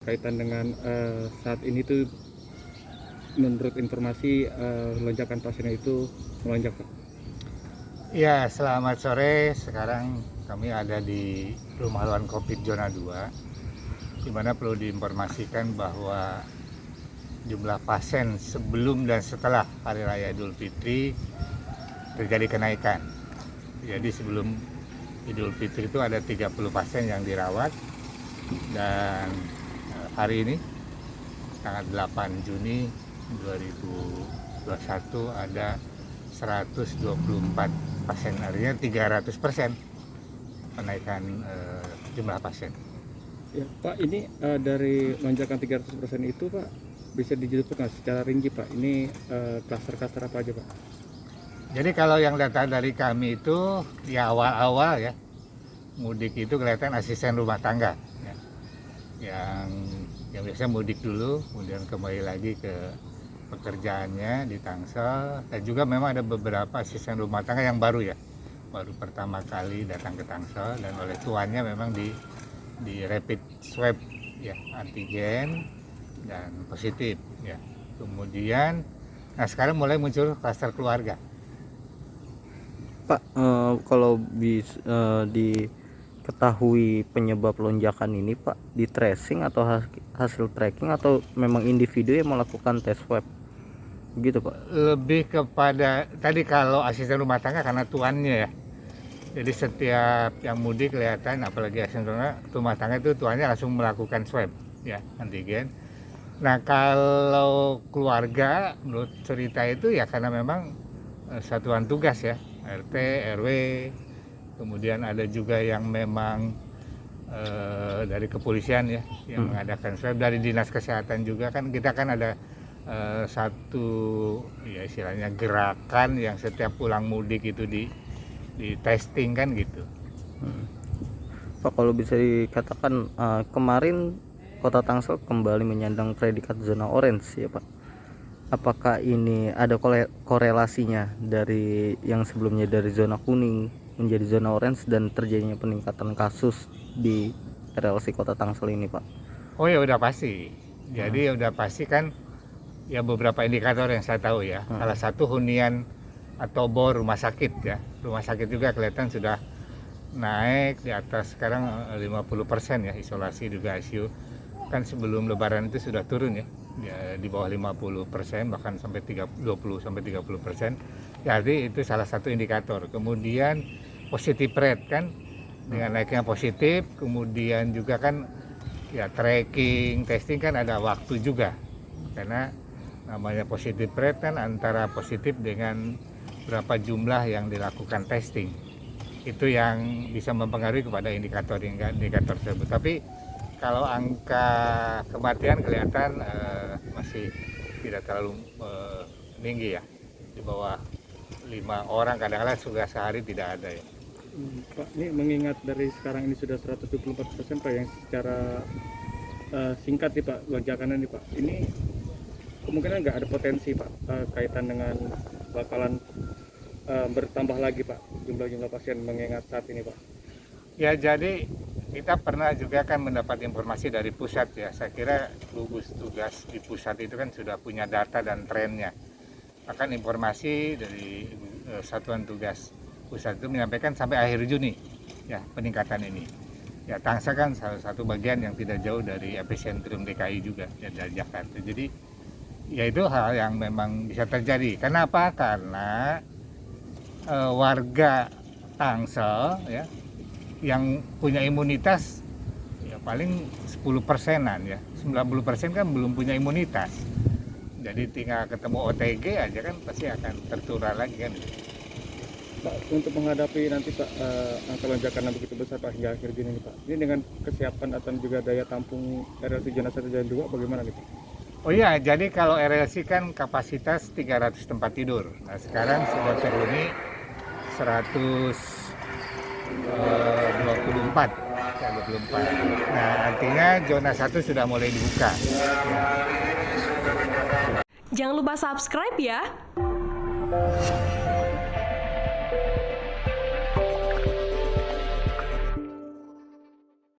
berkaitan dengan saat ini tuh menurut informasi lonjakan pasiennya itu melonjak, Pak. Ya, selamat sore. Sekarang kami ada di rumah lawan COVID zona 2, di mana perlu diinformasikan bahwa jumlah pasien sebelum dan setelah Hari Raya Idul Fitri terjadi kenaikan. Jadi sebelum Idul Fitri itu ada 30 pasien yang dirawat, dan hari ini tanggal 8 Juni 2021 ada 124 pasien, artinya 300% kenaikan jumlah pasien. Ya, Pak, ini dari lonjakan 300% itu, Pak, bisa dijelaskan secara rinci, Pak. Ini klaster-klaster apa aja, Pak? Jadi kalau yang data dari kami itu ya awal-awal ya, mudik itu kelihatan asisten rumah tangga ya. Yang biasanya mudik dulu, kemudian kembali lagi ke pekerjaannya di Tangsel, dan juga memang ada beberapa asisten rumah tangga yang baru ya, baru pertama kali datang ke Tangsel, dan oleh tuannya memang di rapid swab ya, antigen dan positif ya. Kemudian nah sekarang mulai muncul klaster keluarga. Pak, kalau bisa diketahui penyebab lonjakan ini, Pak, di tracing atau hasil tracking atau memang individu yang melakukan tes swab, gitu, Pak? Lebih kepada tadi kalau asisten rumah tangga karena tuannya ya. Jadi setiap yang mudik kelihatan, apalagi asisten rumah tangga itu tuannya langsung melakukan swab ya, antigen. Nah kalau keluarga menurut cerita itu ya karena memang satuan tugas ya, RT, RW, kemudian ada juga yang memang dari kepolisian ya, yang mengadakan swab, dari dinas kesehatan juga kan, kita kan ada satu ya istilahnya gerakan yang setiap pulang mudik itu di testing kan gitu. Pak, kalau bisa dikatakan kemarin Kota Tangsel kembali menyandang predikat zona orange ya, Pak. Apakah ini ada korelasinya dari yang sebelumnya dari zona kuning menjadi zona orange dan terjadinya peningkatan kasus di RLC Kota Tangsel ini, Pak? Oh ya udah pasti. Jadi udah pasti kan ya, beberapa indikator yang saya tahu ya. Salah satu hunian atau bor rumah sakit ya. Rumah sakit juga kelihatan sudah naik di atas sekarang 50% ya, isolasi juga ICU. Kan sebelum lebaran itu sudah turun ya, di bawah 50%, bahkan sampai 20-30%. Jadi itu salah satu indikator. Kemudian positive rate kan, dengan naiknya positif, kemudian juga kan ya tracking, testing kan ada waktu juga. Karena namanya positive rate kan antara positif dengan berapa jumlah yang dilakukan testing. Itu yang bisa mempengaruhi kepada indikator tersebut. Tapi kalau angka kematian kelihatan masih tidak terlalu tinggi ya, di bawah 5 orang, kadang-kadang juga sehari tidak ada ya. Pak, ini mengingat dari sekarang ini sudah 124%, Pak, yang secara singkat nih, Pak, lonjakannya nih, Pak. Ini kemungkinan nggak ada potensi, Pak, kaitan dengan bakalan bertambah lagi, Pak, jumlah pasien mengingat saat ini, Pak? Ya, jadi kita pernah juga kan mendapat informasi dari pusat ya. Saya kira gugus tugas di pusat itu kan sudah punya data dan trennya. Bahkan informasi dari satuan tugas pusat itu menyampaikan sampai akhir Juni ya peningkatan ini. Ya, Tangsel kan salah satu bagian yang tidak jauh dari epicentrum DKI juga ya, dari Jakarta. Jadi ya itu hal yang memang bisa terjadi. Kenapa? Karena warga Tangsel ya yang punya imunitas ya paling 10%-an ya, 90% kan belum punya imunitas. Jadi tinggal ketemu OTG aja kan pasti akan tertular lagi kan. Pak, untuk menghadapi nanti, Pak, angka lonjakan yang begitu besar, Pak, hingga akhir Juni ini, Pak, ini dengan kesiapan atau juga daya tampung RLC zona 1 dan 2 bagaimana nih, Pak? Oh iya, jadi kalau RLC kan kapasitas 300 tempat tidur. Nah sekarang sudah terhuni 124. Nah artinya zona 1 sudah mulai dibuka. Jangan lupa subscribe ya.